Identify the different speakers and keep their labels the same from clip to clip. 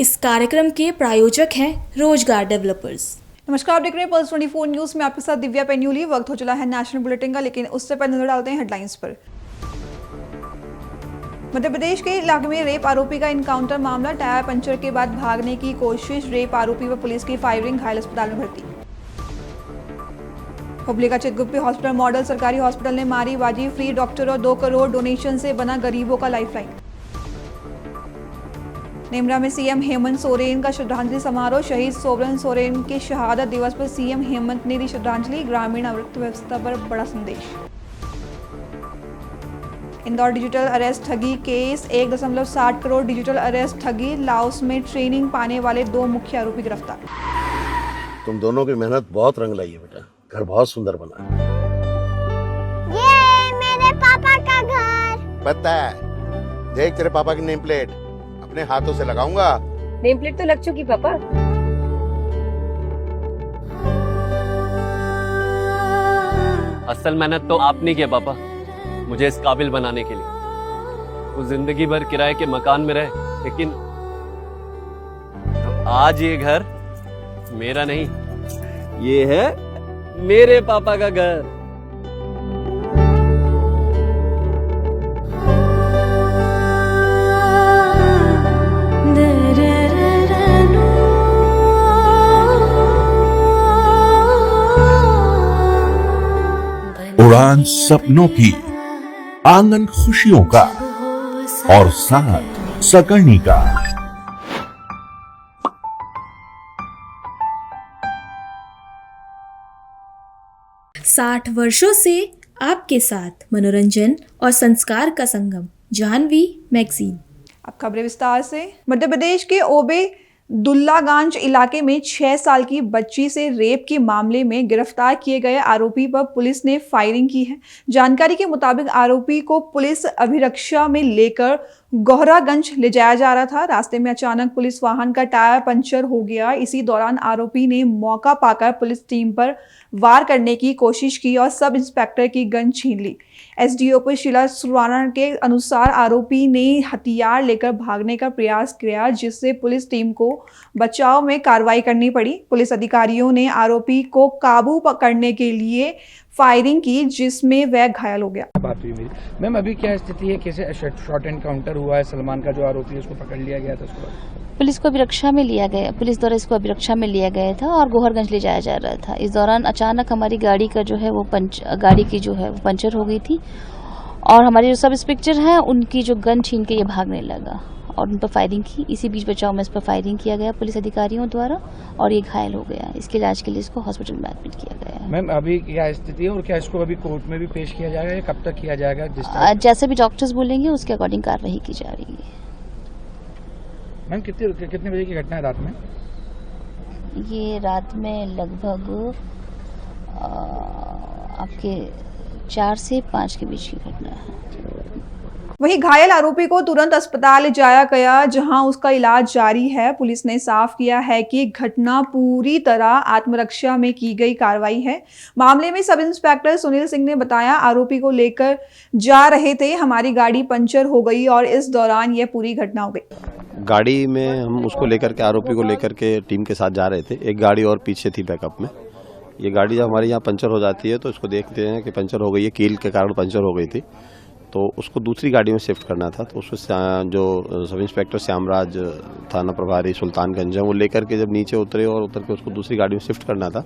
Speaker 1: इस कार्यक्रम के प्रायोजक हैं रोजगार डेवलपर्स।
Speaker 2: नमस्कार, आप देख रहे हैं पल्स 24 न्यूज में आपके साथ दिव्या पेन्यूली। वक्त हो चला है नेशनल बुलेटिन का, लेकिन उससे पहले नजर डालते हैं हेडलाइंस पर। मध्य प्रदेश के इलाके में रेप आरोपी का इनकाउंटर मामला, टायर पंचर के बाद भागने की कोशिश, रेप आरोपी व पुलिस की फायरिंग, घायल अस्पताल में भर्ती। हुबली का चितगुप्पी हॉस्पिटल मॉडल सरकारी हॉस्पिटल ने मारी बाजी, फ्री डॉक्टर और 2 करोड़ डोनेशन से बना गरीबों का लाइफलाइन। नेमरा में सीएम हेमंत सोरेन का श्रद्धांजलि समारोह, शहीद सोबरन सोरेन के शहादत दिवस पर सीएम हेमंत ने दी श्रद्धांजलि, ग्रामीण अर्थव्यवस्था पर बड़ा संदेश। इंदौर डिजिटल अरेस्ट ठगी केस, 1.60 करोड़ डिजिटल अरेस्ट ठगी, लाओस में ट्रेनिंग पाने वाले 2 मुख्य आरोपी गिरफ्तार।
Speaker 3: तुम दोनों की मेहनत बहुत रंग लाई है बेटा, घर बहुत सुंदर बना है।
Speaker 4: ये मेरे पापा का घर।
Speaker 3: पता है, देख तेरे पापा की नेम प्लेट अपने हाथों से लगाऊंगा।
Speaker 5: नेम प्लेट तो लग चुकी पापा।
Speaker 6: असल मेहनत तो आपने की है पापा, मुझे इस काबिल बनाने के लिए। वो जिंदगी भर किराए के मकान में रहे, लेकिन आज ये घर मेरा नहीं, ये है मेरे पापा का घर।
Speaker 7: उड़ान सपनों की, आंगन खुशियों का और साथ सकर्णी का।
Speaker 1: साठ वर्षों से आपके साथ मनोरंजन और संस्कार का संगम, जाह्नवी मैगजीन।
Speaker 2: अब खबरें विस्तार से। मध्य प्रदेश के ओबे दुल्लागंज इलाके में 6 साल की बच्ची से रेप के मामले में गिरफ्तार किए गए आरोपी पर पुलिस ने फायरिंग की है। जानकारी के मुताबिक आरोपी को पुलिस अभिरक्षा में लेकर गोहरागंज ले जाया जा रहा था। रास्ते में अचानक पुलिस वाहन का टायर पंचर हो गया। इसी दौरान आरोपी ने मौका पाकर पुलिस टीम पर वार करने की कोशिश की और सब इंस्पेक्टर की गन छीन ली। एसडीओपी शीला सुराना के अनुसार आरोपी ने हथियार लेकर भागने का प्रयास किया, जिससे पुलिस टीम को बचाव में कार्रवाई करनी पड़ी। पुलिस अधिकारियों ने आरोपी को काबू करने के लिए फायरिंग की, जिसमें वह घायल हो गया।
Speaker 8: बात हुई मेरी मैम, अभी क्या स्थिति है, कैसे शॉर्ट एनकाउंटर हुआ है? सलमान का जो आरोपी है उसको पकड़ लिया गया था, उसको
Speaker 9: पुलिस को अभिरक्षा में लिया गया, पुलिस द्वारा इसको अभिरक्षा में लिया गया था और गोहरगंज ले जाया जा रहा था। इस दौरान अचानक हमारी गाड़ी का जो है वो गाड़ी की जो है वो पंचर हो गई थी और हमारे जो सब इंस्पेक्टर हैं उनकी जो गन छीन के ये भागने लगा और उन पर फायरिंग की। इसी बीच बचाव में इस पर फायरिंग किया गया पुलिस अधिकारियों द्वारा और ये घायल हो गया। इसके इलाज के लिए इसको हॉस्पिटल में एडमिट किया गया है।
Speaker 8: मैम, अभी क्या स्थिति है और क्या इसको अभी कोर्ट में भी पेश किया जाएगा या कब तक किया जाएगा?
Speaker 9: जैसे भी डॉक्टर्स बोलेंगे उसके अकॉर्डिंग कार्रवाई की जा रही है।
Speaker 8: मैम, कितने बजे की घटना है रात में?
Speaker 9: ये रात में लगभग आपके 4 से 5 के बीच की घटना है।
Speaker 2: वहीं घायल आरोपी को तुरंत अस्पताल ले जाया गया, जहां उसका इलाज जारी है। पुलिस ने साफ किया है कि घटना पूरी तरह आत्मरक्षा में की गई कार्रवाई है। मामले में सब इंस्पेक्टर सुनील सिंह ने बताया, आरोपी को लेकर जा रहे थे, हमारी गाड़ी पंचर हो गई और इस दौरान यह पूरी घटना हो गई।
Speaker 10: गाड़ी में हम उसको लेकर के, आरोपी को लेकर के टीम के साथ जा रहे थे। एक गाड़ी और पीछे थी बैकअप में। ये गाड़ी जब हमारे यहाँ पंचर हो जाती है तो इसको देखते हैं कि पंचर हो गई है, कील के कारण पंचर हो गई थी, तो उसको दूसरी गाड़ी में शिफ्ट करना था। तो उसको जो सब इंस्पेक्टर श्यामराज, थाना प्रभारी सुल्तानगंज है, वो लेकर के जब नीचे उतरे और उतर के उसको दूसरी गाड़ी में शिफ्ट करना था,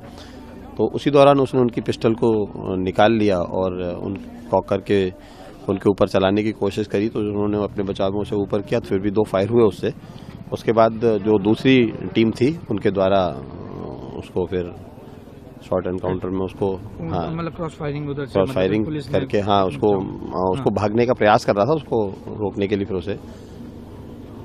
Speaker 10: तो उसी दौरान उसने उनकी पिस्टल को निकाल लिया और उनको करके उनके ऊपर चलाने की कोशिश करी। तो उन्होंने अपने बचाव में उसे ऊपर किया, तो फिर भी 2 फायर हुए उससे। उसके बाद जो दूसरी टीम थी उनके द्वारा उसको फिर शॉर्ट एनकाउंटर में उसको
Speaker 8: मतलब क्रॉस
Speaker 10: फायरिंग करके उसको भागने का प्रयास कर रहा था, उसको रोकने के लिए फिर उसे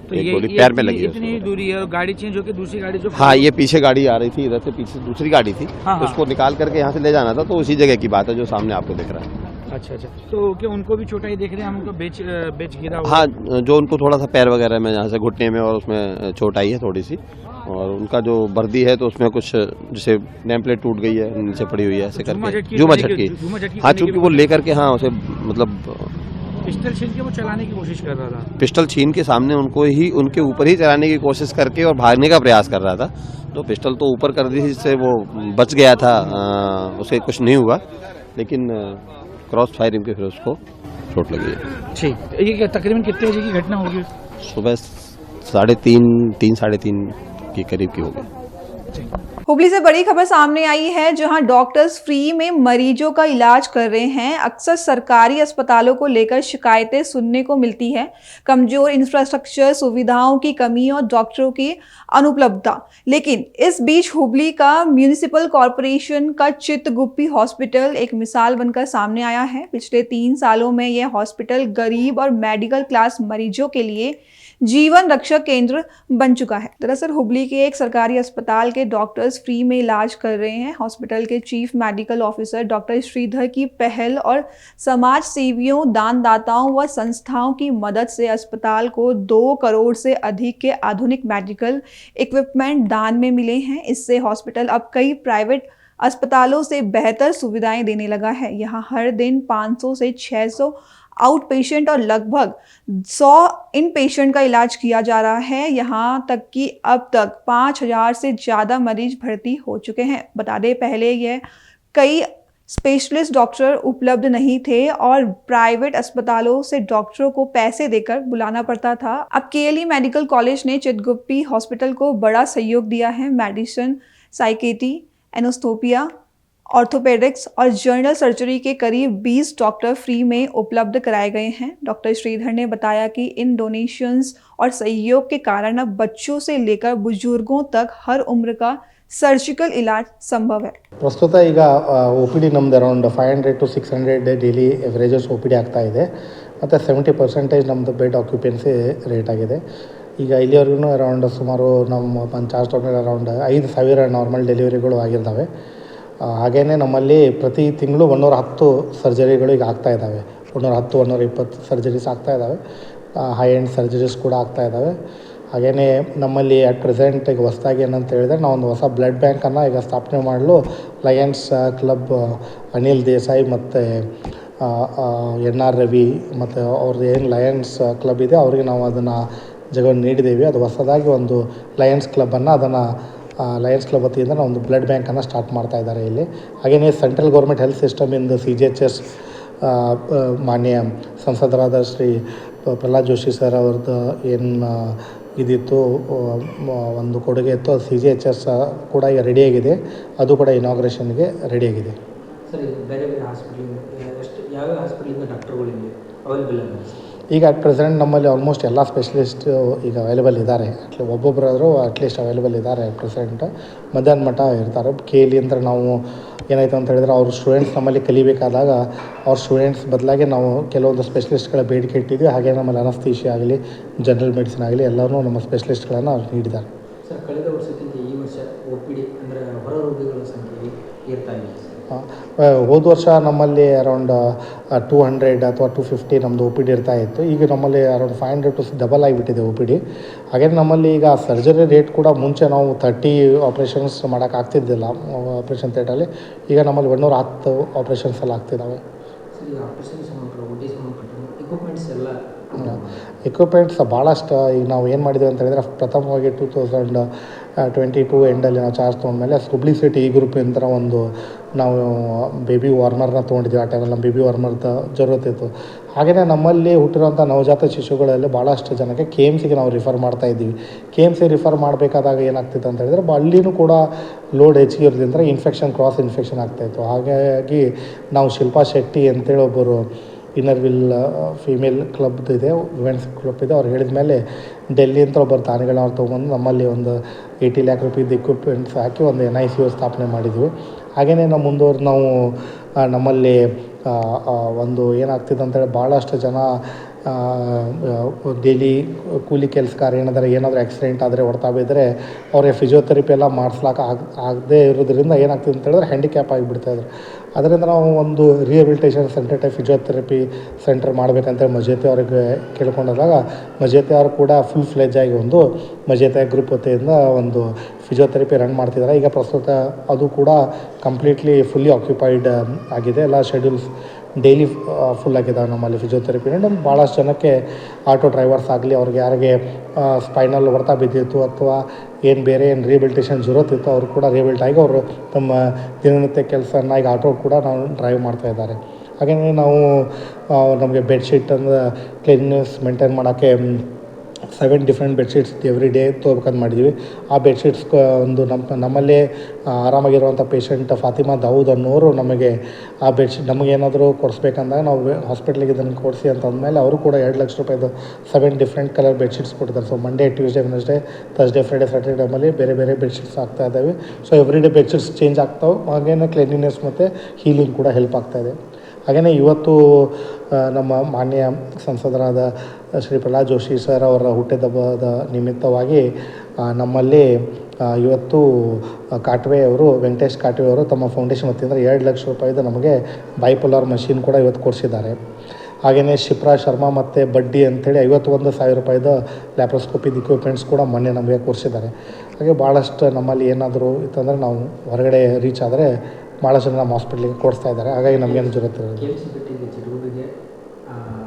Speaker 8: तो
Speaker 10: एक गोली पैर में लगी।
Speaker 8: इतनी दूरी है और गाड़ी चेंज होकर दूसरी गाड़ी जो
Speaker 10: ये पीछे गाड़ी आ रही थी, इधर से पीछे दूसरी गाड़ी थी, तो उसको निकाल करके यहाँ से ले जाना था। तो उसी जगह की बात है जो सामने आपको दिख रहा है।
Speaker 8: अच्छा, तो क्या उनको भी चोट आई देख रहे हैं हम? उनको बेच गिरा हुआ?
Speaker 10: हाँ, जो उनको थोड़ा सा पैर वगैरह में, यहाँ से घुटने में और उसमें चोट आई है थोड़ी सी, और उनका जो वर्दी है तो उसमें कुछ जैसे नेम प्लेट टूट गई है, नीचे पड़ी हुई है, ऐसे करके झूमा झटकी। हाँ, चूंकि वो लेकर के उसे मतलब
Speaker 8: पिस्टल छीन के वो चलाने की कोशिश कर रहा था।
Speaker 10: पिस्टल छीन के सामने उनके ऊपर ही चलाने की कोशिश करके और भागने का प्रयास कर रहा था। तो पिस्टल तो ऊपर कर दी, जिससे वो बच गया था, उसे कुछ नहीं हुआ, लेकिन क्रॉस फायरिंग के फिर उसको चोट लगी है।
Speaker 8: ठीक, ये तकरीबन कितने बजे की घटना होगी?
Speaker 10: सुबह 3:30 के करीब की होगी।
Speaker 2: हुबली से बड़ी खबर सामने आई है, जहां डॉक्टर्स फ्री में मरीजों का इलाज कर रहे हैं। अक्सर सरकारी अस्पतालों को लेकर शिकायतें सुनने को मिलती है, कमजोर इंफ्रास्ट्रक्चर, सुविधाओं की कमी और डॉक्टरों की अनुपलब्धता। लेकिन इस बीच हुबली का म्यूनिसिपल कॉरपोरेशन का चित्तगुप्पी हॉस्पिटल एक मिसाल बनकर सामने आया है। पिछले 3 सालों में यह हॉस्पिटल गरीब और मेडिकल क्लास मरीजों के लिए जीवन रक्षक केंद्र बन चुका है। दरअसल हुबली के एक सरकारी अस्पताल के डॉक्टर्स फ्री में इलाज कर रहे हैं। हॉस्पिटल के chief medical officer doctor Shridhar की पहल और समाज सेवियों, दानदाताओं व संस्थाओं की मदद से अस्पताल को 2 करोड़ से अधिक के आधुनिक मेडिकल इक्विपमेंट दान में मिले हैं। इससे हॉस्पिटल अब कई प्राइवेट अस्पतालों से बेहतर सुविधाएं देने लगा है। यहाँ हर दिन 500 से 600 आउट पेशेंट और लगभग 100 इन पेशेंट का इलाज किया जा रहा है। यहाँ तक कि अब तक 5000 से ज़्यादा मरीज भर्ती हो चुके हैं। बता दें, पहले यह कई स्पेशलिस्ट डॉक्टर उपलब्ध नहीं थे और प्राइवेट अस्पतालों से डॉक्टरों को पैसे देकर बुलाना पड़ता था। अब केएलई मेडिकल कॉलेज ने चित्तगुप्पी हॉस्पिटल को बड़ा सहयोग दिया है। मेडिसिन, साइकेट्री, एनोस्टोपिया, ऑर्थोपेडिक्स और जनरल सर्जरी के करीब 20 डॉक्टर फ्री में उपलब्ध कराए गए हैं। डॉक्टर श्रीधर ने बताया कि इन डोनेशंस और सहयोग के कारण अब बच्चों से लेकर बुजुर्गों तक हर उम्र का सर्जिकल इलाज संभव है।
Speaker 11: ಪ್ರಸ್ತುತ ಈಗ OPD ನಮ್ದು ಅರೌಂಡ್ 500 to 600 ಡೈಲಿ ಎವರೇಜಸ್ OPD ಆಗ್ತಾ ಇದೆ ಮತ್ತು 70% ನಮ್ಮದು ಬೆಡ್ ಆಕ್ಯುಪೆನ್ಸಿ ರೇಟ್ ಆಗಿದೆ. ಈಗ ಇಲ್ಲಿವರೆಗೂ ಅರೌಂಡ್ ಸುಮಾರು ನಮ್ಮ ಪಂಚಾಯತ್ ಅರೌಂಡ್ 5000 ನಾರ್ಮಲ್ ಡೆಲಿವರಿಗಳು ಆಗಿದ್ದಾವೆ. ಹಾಗೆಯೇ ನಮ್ಮಲ್ಲಿ ಪ್ರತಿ ತಿಂಗಳು 110 ಸರ್ಜರಿಗಳು ಈಗ ಆಗ್ತಾ ಇದ್ದಾವೆ. 110, 120 ಸರ್ಜರೀಸ್ ಆಗ್ತಾ ಇದ್ದಾವೆ. ಹೈ ಎಂಡ್ ಸರ್ಜರೀಸ್ ಕೂಡ ಆಗ್ತಾ ಇದ್ದಾವೆ. ಹಾಗೆಯೇ ನಮ್ಮಲ್ಲಿ ಅಟ್ ಪ್ರೆಸೆಂಟ್ ಈಗ ಹೊಸದಾಗಿ ಏನಂತ ಹೇಳಿದ್ರೆ, ನಾವೊಂದು ಹೊಸ ಬ್ಲಡ್ ಬ್ಯಾಂಕನ್ನು ಈಗ ಸ್ಥಾಪನೆ ಮಾಡಲು ಲಯನ್ಸ್ ಕ್ಲಬ್ ಅನಿಲ್ ದೇಸಾಯಿ ಮತ್ತು NR ರವಿ ಮತ್ತು ಅವ್ರದ್ದು ಏನು ಲಯನ್ಸ್ ಕ್ಲಬ್ ಇದೆ ಅವರಿಗೆ ನಾವು ಅದನ್ನು ಜಾಗವನ್ನು ನೀಡಿದ್ದೇವೆ. ಅದು ಹೊಸದಾಗಿ ಒಂದು ಲಯನ್ಸ್ ಕ್ಲಬ್ಬನ್ನು ಲಯನ್ಸ್ ಕ್ಲಬ್ ವತಿಯಿಂದ ನಾವು ಒಂದು ಬ್ಲಡ್ ಬ್ಯಾಂಕನ್ನು ಸ್ಟಾರ್ಟ್ ಮಾಡ್ತಾ ಇದ್ದಾರೆ ಇಲ್ಲಿ. ಹಾಗೆಯೇ ಸೆಂಟ್ರಲ್ ಗೌರ್ಮೆಂಟ್ ಹೆಲ್ತ್ ಸಿಸ್ಟಮಿಂದ CGHS ಮಾನ್ಯ ಸಂಸದರಾದ ಶ್ರೀ ಪ್ರಹ್ಲಾದ್ ಜೋಶಿ ಸರ್ ಅವ್ರದ್ದು ಏನು ಇದಿತ್ತು, ಒಂದು ಕೊಡುಗೆ ಇತ್ತು, ಅದು CGHS ಕೂಡ ಈಗ ರೆಡಿಯಾಗಿದೆ. ಅದು ಕೂಡ ಇನಾಗ್ರೇಷನ್ಗೆ ರೆಡಿಯಾಗಿದೆ.
Speaker 12: ಸರ್, ಬೇರೆ ಬೇರೆ ಹಾಸ್ಪಿಟಲ್ ಎಷ್ಟು ಯಾವ ಹಾಸ್ಪಿಟಲಿಂದ ಡಾಕ್ಟರ್ಗಳಿವೆ ಅವೈಲೇಬಲ್ ಇದೆ?
Speaker 11: ಈಗ ಅಟ್ ಪ್ರೆಸೆಂಟ್ ನಮ್ಮಲ್ಲಿ ಆಲ್ಮೋಸ್ಟ್ ಎಲ್ಲ ಸ್ಪೆಷಲಿಸ್ಟ್ ಈಗ ಅವೈಲೇಬಲ್ ಇದ್ದಾರೆ. ಒಬ್ಬೊಬ್ಬರಾದರೂ ಅಟ್ಲೀಸ್ಟ್ ಅವೈಲೇಬಲ್ ಇದ್ದಾರೆ. ಅಟ್ ಪ್ರೆಸೆಂಟ್ ಮಧ್ಯಾಹ್ನ ಮಟ್ಟ ಇರ್ತಾರೆ. KLE ಅಂದರೆ ನಾವು ಏನಾಯಿತು ಅಂತ ಹೇಳಿದ್ರೆ, ಅವ್ರ ಸ್ಟೂಡೆಂಟ್ಸ್ ನಮ್ಮಲ್ಲಿ ಕಲಿಬೇಕಾದಾಗ ಅವ್ರ ಸ್ಟೂಡೆಂಟ್ಸ್ ಬದಲಾಗಿ ನಾವು ಕೆಲವೊಂದು ಸ್ಪೆಷಲಿಸ್ಟ್ಗಳ ಬೇಡಿಕೆ ಇಟ್ಟಿದ್ವಿ. ಹಾಗೆ ನಮ್ಮಲ್ಲಿ ಅನಸ್ಥೀಶಿಯಾ ಆಗಲಿ, ಜನರಲ್ ಮೆಡಿಸಿನ್ ಆಗಲಿ ಎಲ್ಲರೂ ನಮ್ಮ ಸ್ಪೆಷಲಿಸ್ಟ್ಗಳನ್ನು ಅವ್ರು ನೀಡಿದ್ದಾರೆ.
Speaker 12: ಸರ್, ಕಳೆದ ವರ್ಷಕ್ಕಿಂತ ಈ ವರ್ಷ OPD ಅಂದರೆ ಹೊರ ರೋಗಿಗಳ ಸಂಖ್ಯೆ ಏರ್ತಾ ಇದೆ.
Speaker 11: ಹೋದ ವರ್ಷ ನಮ್ಮಲ್ಲಿ ಅರೌಂಡ್ 200 ಅಥವಾ 250 ನಮ್ಮದು OPD ಇರ್ತಾ ಇತ್ತು. ಈಗ ನಮ್ಮಲ್ಲಿ ಅರೌಂಡ್ 500 to ಡಬಲ್ ಆಗಿಬಿಟ್ಟಿದೆ OPD. ಹಾಗೆ ನಮ್ಮಲ್ಲಿ ಈಗ ಸರ್ಜರಿ ರೇಟ್ ಕೂಡ ಮುಂಚೆ ನಾವು 30 ಆಪ್ರೇಷನ್ಸ್ ಮಾಡೋಕ್ಕಾಗ್ತಿದ್ದಿಲ್ಲ ಆಪ್ರೇಷನ್ ಥಿಯೇಟ್ರಲ್ಲಿ. ಈಗ ನಮ್ಮಲ್ಲಿ 110 ಆಪ್ರೇಷನ್ಸ್ ಎಲ್ಲ ಆಗ್ತಿದ್ದಾವೆ. ಎಕ್ವಿಪ್ಮೆಂಟ್ಸ್ ಭಾಳಷ್ಟು ಈಗ ನಾವು ಏನು ಮಾಡಿದ್ದೀವಿ ಅಂತ ಹೇಳಿದ್ರೆ, ಪ್ರಥಮವಾಗಿ 2022 ಎಂಡಲ್ಲಿ ನಾವು ಚಾರ್ಜ್ ತೊಗೊಂಡ್ಮೇಲೆ ಹುಬ್ಳಿ ಸಿಟಿ ಈ ಗ್ರೂಪಿಂದ ಒಂದು ನಾವು ಬೇಬಿ ವಾರ್ಮರ್ನ ತೊಗೊಂಡಿದ್ದೀವಿ. ಆ ಟೈಮಲ್ಲಿ ನಮ್ಮ ಬೇಬಿ ವಾರ್ಮರ್ದ ಜರೂರತಿತ್ತು. ಹಾಗೆಯೇ ನಮ್ಮಲ್ಲಿ ಹುಟ್ಟಿರುವಂಥ ನವಜಾತ ಶಿಶುಗಳಲ್ಲಿ ಭಾಳಷ್ಟು ಜನಕ್ಕೆ KMCಗೆ ನಾವು ರಿಫರ್ ಮಾಡ್ತಾಯಿದ್ದೀವಿ. KMC ರಿಫರ್ ಮಾಡಬೇಕಾದಾಗ ಏನಾಗ್ತಿತ್ತು ಅಂತ ಹೇಳಿದ್ರೆ, ಅಲ್ಲಿನೂ ಕೂಡ ಲೋಡ್ ಹೆಚ್ಚಿಗೆ ಇರೋದ್ರಿಂದ ಇನ್ಫೆಕ್ಷನ್, ಕ್ರಾಸ್ ಇನ್ಫೆಕ್ಷನ್ ಆಗ್ತಾಯಿತ್ತು. ಹಾಗಾಗಿ ನಾವು ಶಿಲ್ಪಾ ಶೆಟ್ಟಿ ಅಂತೇಳಿ ಒಬ್ಬರು ಇನ್ನರ್ವಿಲ್ ಫೀಮೇಲ್ ಕ್ಲಬ್ದು ಇದೆ, ವುಮೆನ್ಸ್ ಕ್ಲಬ್ ಇದೆ, ಅವ್ರು ಹೇಳಿದ ಮೇಲೆ ಡೆಲ್ಲಿಯಿಂದ ಒಬ್ಬರು ದಾನಿಗಳನ್ನ ಅವ್ರು ತೊಗೊಂಡು ನಮ್ಮಲ್ಲಿ ಒಂದು 80 lakh ರೂಪಾಯಿದು ಎಕ್ವಿಪ್ಮೆಂಟ್ಸ್ ಹಾಕಿ ಒಂದು NICU ಸ್ಥಾಪನೆ ಮಾಡಿದ್ವಿ. ಹಾಗೆಯೇ ನಾವು ನಮ್ಮಲ್ಲಿ ಒಂದು ಏನಾಗ್ತಿದೆ ಅಂತೇಳಿ, ಭಾಳಷ್ಟು ಜನ ಡೈಲಿ ಕೂಲಿ ಕೆಲಸಗಾರ ಏನಾದರೂ ಆಕ್ಸಿಡೆಂಟ್ ಆದರೆ, ಹೊಡ್ತಾ ಬಿದ್ದರೆ ಅವ್ರಿಗೆ ಫಿಸಿಯೋಥೆರಪಿ ಎಲ್ಲ ಆಗದೇ ಇರೋದ್ರಿಂದ ಏನಾಗ್ತಿದೆ ಅಂತ ಹೇಳಿದ್ರೆ ಹ್ಯಾಂಡಿಕ್ಯಾಪ್ ಆಗಿಬಿಡ್ತಾಯಿದ್ರು. ಅದರಿಂದ ನಾವು ಒಂದು rehabilitation centre type physiotherapy centre ಮಾಡಬೇಕಂತೇಳಿ ಮಜೇತಿ ಅವ್ರಿಗೆ ಕೇಳ್ಕೊಂಡಾಗ, ಮಜೇತಿ ಅವರು ಕೂಡ ಫುಲ್ ಫ್ಲೆಜ್ ಆಗಿ ಒಂದು ಮಜೇತಿ ಗ್ರೂಪ್ ವತಿಯಿಂದ ಒಂದು ಫಿಸಿಯೋಥೆರಪಿ ರನ್ ಮಾಡ್ತಿದ್ದಾರೆ. ಈಗ ಪ್ರಸ್ತುತ ಅದು ಕೂಡ ಕಂಪ್ಲೀಟ್ಲಿ ಫುಲ್ಲಿ ಆಕ್ಯುಪೈಡ್ ಆಗಿದೆ. ಎಲ್ಲ ಶೆಡ್ಯೂಲ್ಸ್ ಡೈಲಿ ಫುಲ್ ಆಗಿದ್ದಾವೆ ನಮ್ಮಲ್ಲಿ ಫಿಸಿಯೋಥೆರಪಿ. ನಮ್ಮ ಭಾಳಷ್ಟು ಜನಕ್ಕೆ ಆಟೋ ಡ್ರೈವರ್ಸ್ ಆಗಲಿ, ಅವ್ರಿಗೆ ಯಾರಿಗೆ ಸ್ಪೈನಲ್ ಹೊಡೆತ ಬಿದ್ದಿತ್ತು ಅಥವಾ ಏನು ಬೇರೆ ಏನು ರಿಹಬಿಲಿಟೇಷನ್ ಜರೂರತ್ ಇತ್ತು, ಅವರು ಕೂಡ ರಿಹಬಿಲಿಟ್ ಆಗಿ ಅವರು ತಮ್ಮ ದಿನನಿತ್ಯ ಕೆಲಸನ ಈಗ ಆಟೋ ಕೂಡ ನಾವು ಡ್ರೈವ್ ಮಾಡ್ತಾಯಿದ್ದಾರೆ. ಹಾಗೆಯೇ ನಾವು ನಮಗೆ ಬೆಡ್ಶೀಟ್ ಅಂದರೆ ಕ್ಲೀನ್ನೆಸ್ ಮೇಂಟೈನ್ ಮಾಡೋಕ್ಕೆ 7 ಡಿಫ್ರೆಂಟ್ ಬೆಡ್ಶೀಟ್ಸ್ ಎವ್ರಿ ಡೇ ತೊಗೋಬೇಕಂತ ಮಾಡಿದ್ವಿ. ಆ ಬೆಡ್ಶೀಟ್ಸ್ ಒಂದು ನಮ್ಮಲ್ಲೇ ಆರಾಮಾಗಿರುವಂಥ ಪೇಷಂಟ್ ಫಾತಿಮಾ ದಾವೂದ್ ಅನ್ನೋರು ನಮಗೆ ಆ ಬೆಡ್ಶೀಟ್ ನಮಗೇನಾದರೂ ಕೊಡಿಸ್ಬೇಕಂದಾಗ ನಾವು ಹಾಸ್ಪಿಟ್ಲಿಗೆ ಇದನ್ನು ಕೊಡಿಸಿ ಅಂತಂದಮೇಲೆ ಅವರು ಕೂಡ 2 ಲಕ್ಷ ರೂಪಾಯಿದು 7 ಡಿಫ್ರೆಂಟ್ ಕಲರ್ ಬೆಡ್ಶೀಟ್ಸ್ ಕೊಟ್ಟಿದ್ದಾರೆ. So Monday, Tuesday, Wednesday, Thursday, Friday, Saturday ಟೈಮಲ್ಲಿ ಬೇರೆ ಬೇರೆ ಬೆಡ್ಶೀಟ್ಸ್ ಆಗ್ತಾ ಇದ್ದಾವೆ. So every day bedsheets change ಆಗ್ತಾವೆ. ಹಾಗೇನೇ ಕ್ಲೀನ್ಲಿನೆಸ್ ಮತ್ತು ಹೀಲಿಂಗ್ ಕೂಡ ಹೆಲ್ಪ್ ಆಗ್ತಾಯಿದೆ. ಹಾಗೆಯೇ ಇವತ್ತು ನಮ್ಮ ಮಾನ್ಯ ಸಂಸದರಾದ ಶ್ರೀ ಪ್ರಹ್ಲಾದ್ ಜೋಶಿ ಸರ್ ಅವರ ಹುಟ್ಟಿದಬ್ಬದ ನಿಮಿತ್ತವಾಗಿ ನಮ್ಮಲ್ಲಿ ಇವತ್ತು ಕಾಟ್ವೆ ಅವರು, ವೆಂಕಟೇಶ್ ಕಾಟ್ವೆ ಅವರು ತಮ್ಮ ಫೌಂಡೇಶನ್ ವತಿಯಿಂದ 2 ಲಕ್ಷ ರೂಪಾಯಿದು ನಮಗೆ ಬೈಪೋಲಾರ್ ಮಷೀನ್ ಕೂಡ ಇವತ್ತು ಕೊಡಿಸಿದ್ದಾರೆ. ಹಾಗೆಯೇ ಶಿಪ್ರಾ ಶರ್ಮಾ ಮತ್ತು ಬಡ್ಡಿ ಅಂಥೇಳಿ 51,000 ರೂಪಾಯಿದು ಲ್ಯಾಪ್ರೋಸ್ಕೋಪಿದ್ ಇಕ್ವಿಪ್ಮೆಂಟ್ಸ್ ಕೂಡ ಮೊನ್ನೆ ನಮಗೆ ಕೊಡಿಸಿದ್ದಾರೆ. ಹಾಗೆ ಭಾಳಷ್ಟು ನಮ್ಮಲ್ಲಿ ಏನಾದರೂ ಇತ್ತಂದರೆ ನಾವು ಹೊರಗಡೆ ರೀಚ್ ಆದರೆ ಭಾಳಷ್ಟು ಜನ ನಮ್ಮ ಹಾಸ್ಪಿಟ್ಲಿಗೆ ಕೊಡಿಸ್ತಾ ಇದ್ದಾರೆ. ಹಾಗಾಗಿ ನಮಗೇನು ಜರುರತ್ ಇರೋದು
Speaker 12: ರೋಗಿಗೆ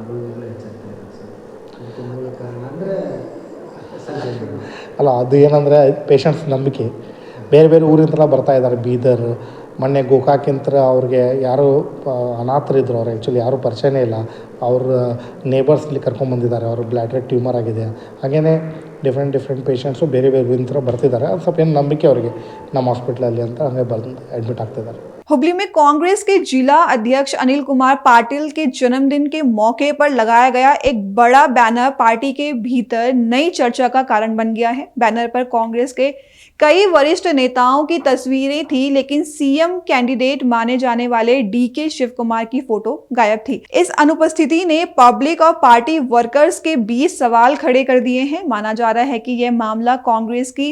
Speaker 12: ರೋಗಿಗಳು ಹೆಚ್ಚಾಗ್ತಾರೆ ಸರ್. ಅದಕ್ಕೆ ಮೂಲ ಕಾರಣ ಅಂದರೆ
Speaker 11: ಅಲ್ಲ, ಅದು ಏನಂದರೆ ಪೇಷಂಟ್ಸ್ ನಂಬಿಕೆ. ಬೇರೆ ಬೇರೆ ಊರಿಂದೆಲ್ಲ ಬರ್ತಾ ಇದ್ದಾರೆ. ಬೀದರ್, ಮೊನ್ನೆ ಗೋಕಾಕಿಂತ ಅವ್ರಿಗೆ ಯಾರು ಅನಾಥರಿದ್ರು, ಅವ್ರು ಆ್ಯಕ್ಚುಲಿ ಯಾರೂ ಪರಿಚಯನೇ ಇಲ್ಲ. ಅವ್ರ ನೇಬರ್ಸ್ ಇಲ್ಲಿ ಕರ್ಕೊಂಬಂದಿದ್ದಾರೆ. ಅವರು ಬ್ಲ್ಯಾಡ್ರೆ ಟ್ಯೂಮರ್ ಆಗಿದೆ. ಹಾಗೆಯೇ ಡಿಫ್ರೆಂಟ್ ಪೇಷಂಟ್ಸು ಬೇರೆ ಬೇರೆ ಊರಿಂದ ಬರ್ತಿದ್ದಾರೆ. ಅದು ಸ್ವಲ್ಪ ಏನು ನಂಬಿಕೆ ಅವರಿಗೆ ನಮ್ಮ ಹಾಸ್ಪಿಟ್ಲಲ್ಲಿ ಅಂತ ಹಂಗೆ ಬಂದು ಅಡ್ಮಿಟ್ ಆಗ್ತಿದ್ದಾರೆ.
Speaker 2: हुगली में कांग्रेस के जिला अध्यक्ष अनिल कुमार पाटिल के जन्मदिन के मौके पर लगाया गया एक बड़ा बैनर पार्टी के भीतर नई चर्चा का कारण बन गया है। बैनर पर कांग्रेस के कई वरिष्ठ नेताओं की तस्वीरें थी, लेकिन सीएम कैंडिडेट माने जाने वाले डीके शिव कुमार की फोटो गायब थी। इस अनुपस्थिति ने पब्लिक और पार्टी वर्कर्स के बीच सवाल खड़े कर दिए हैं। माना जा रहा है कि यह मामला कांग्रेस की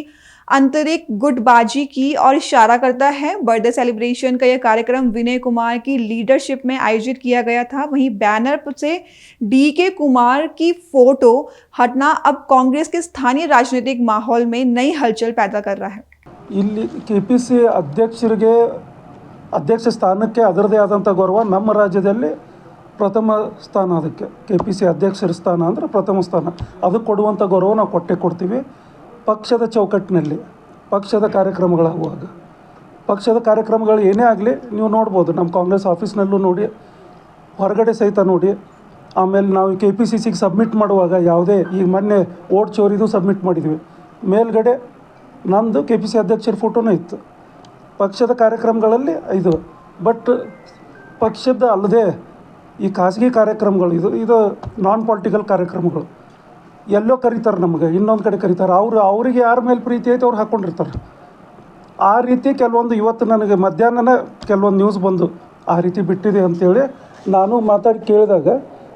Speaker 2: आंतरिक गुटबाजी की और इशारा करता है। बर्थडे सेलिब्रेशन का यह कार्यक्रम विनय कुमार की लीडरशिप में आयोजित किया गया था। वहीं बैनर से डीके कुमार की फोटो हटना अब कांग्रेस के स्थानीय राजनीतिक माहौल में नई हलचल पैदा कर रहा है।
Speaker 13: ಇಲ್ಲಿ KPC ಅಧ್ಯಕ್ಷರಿಗೆ ಅಧ್ಯಕ್ಷ ಸ್ಥಾನಕ್ಕೆ ಅದರದೇ ಆದಂಥ ಗೌರವ ನಮ್ಮ ರಾಜ್ಯದಲ್ಲಿ ಪ್ರಥಮ ಸ್ಥಾನ. ಅದಕ್ಕೆ KPC ಅಧ್ಯಕ್ಷರ ಸ್ಥಾನ ಅಂದರೆ ಪ್ರಥಮ ಸ್ಥಾನ. ಅದಕ್ಕೆ ಕೊಡುವಂಥ ಗೌರವ ನಾವು ಕೊಡ್ತೀವಿ. ಪಕ್ಷದ ಚೌಕಟ್ಟಿನಲ್ಲಿ ಪಕ್ಷದ ಕಾರ್ಯಕ್ರಮಗಳಾಗುವಾಗ, ಪಕ್ಷದ ಕಾರ್ಯಕ್ರಮಗಳು ಏನೇ ಆಗಲಿ ನೀವು ನೋಡ್ಬೋದು. ನಮ್ಮ ಕಾಂಗ್ರೆಸ್ ಆಫೀಸ್ನಲ್ಲೂ ನೋಡಿ, ಹೊರಗಡೆ ಸಹಿತ ನೋಡಿ. ಆಮೇಲೆ ನಾವು KPCCಗೆ ಸಬ್ಮಿಟ್ ಮಾಡುವಾಗ ಯಾವುದೇ ಈಗ ಮೊನ್ನೆ ಓಟ್ ಚೋರಿದು ಸಬ್ಮಿಟ್ ಮಾಡಿದ್ವಿ. ಮೇಲ್ಗಡೆ ನಂದು KPC ಅಧ್ಯಕ್ಷರ ಫೋಟೋನೇ ಇತ್ತು. ಪಕ್ಷದ ಕಾರ್ಯಕ್ರಮಗಳಲ್ಲಿ ಇದು. ಬಟ್ ಪಕ್ಷದ ಅಲ್ಲದೆ ಈ ಖಾಸಗಿ ಕಾರ್ಯಕ್ರಮಗಳು, ಇದು ನಾನ್ ಪೊಲಿಟಿಕಲ್ ಕಾರ್ಯಕ್ರಮಗಳು ಎಲ್ಲೋ ಕರೀತಾರೆ, ನಮಗೆ ಇನ್ನೊಂದು ಕಡೆ ಕರೀತಾರೆ. ಅವರಿಗೆ ಯಾರ ಮೇಲೆ ಪ್ರೀತಿ ಐತೆ ಅವ್ರು ಹಾಕ್ಕೊಂಡಿರ್ತಾರೆ. ಆ ರೀತಿ ಕೆಲವೊಂದು ಇವತ್ತು ನನಗೆ ಮಧ್ಯಾಹ್ನ ಕೆಲವೊಂದು ನ್ಯೂಸ್ ಬಂದು ಆ ರೀತಿ ಬಿಟ್ಟಿದೆ ಅಂಥೇಳಿ ನಾನು ಮಾತಾಡಿ ಕೇಳಿದಾಗ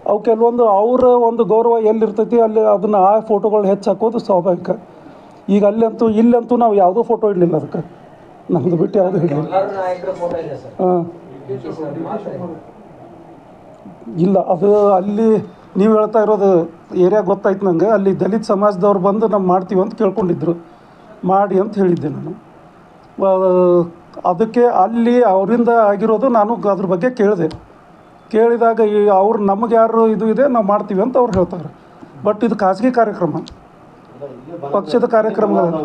Speaker 13: ಅವು ಕೆಲವೊಂದು ಅವರ ಒಂದು ಗೌರವ ಎಲ್ಲಿರ್ತೈತಿ ಅಲ್ಲಿ ಅದನ್ನು ಆ ಫೋಟೋಗಳು ಹೆಚ್ಚು ಹಾಕೋದು ಸ್ವಾಭಾವಿಕ. ಈಗ ಇಲ್ಲಂತೂ ನಾವು ಯಾವುದೋ ಫೋಟೋ ಇಡಲಿಲ್ಲ, ಅದಕ್ಕೆ ನಮ್ಮದು ಬಿಟ್ಟು ಯಾವುದೂ ಇಡಲಿಲ್ಲ. ಹಾಂ, ಇಲ್ಲ, ಅದು ಅಲ್ಲಿ ನೀವು ಹೇಳ್ತಾ ಇರೋದು ಏರಿಯಾ ಗೊತ್ತಾಯ್ತು ನಂಗೆ. ಅಲ್ಲಿ ದಲಿತ ಸಮಾಜದವ್ರು ಬಂದು ನಾವು ಮಾಡ್ತೀವಿ ಅಂತ ಕೇಳ್ಕೊಂಡಿದ್ರು, ಮಾಡಿ ಅಂತ ಹೇಳಿದ್ದೆ ನಾನು. ಅದಕ್ಕೆ ಅಲ್ಲಿ ಅವರಿಂದ ಆಗಿರೋದು ನಾನು ಅದ್ರ ಬಗ್ಗೆ ಕೇಳಿದಾಗ ಅವ್ರು ನಮಗೆ ಯಾರು ಇದು ಇದೆ ನಾವು ಮಾಡ್ತೀವಿ ಅಂತ ಅವ್ರು ಹೇಳ್ತಾರೆ. ಬಟ್ ಇದು ಖಾಸಗಿ ಕಾರ್ಯಕ್ರಮ, ಪಕ್ಷದ ಕಾರ್ಯಕ್ರಮಗಳು.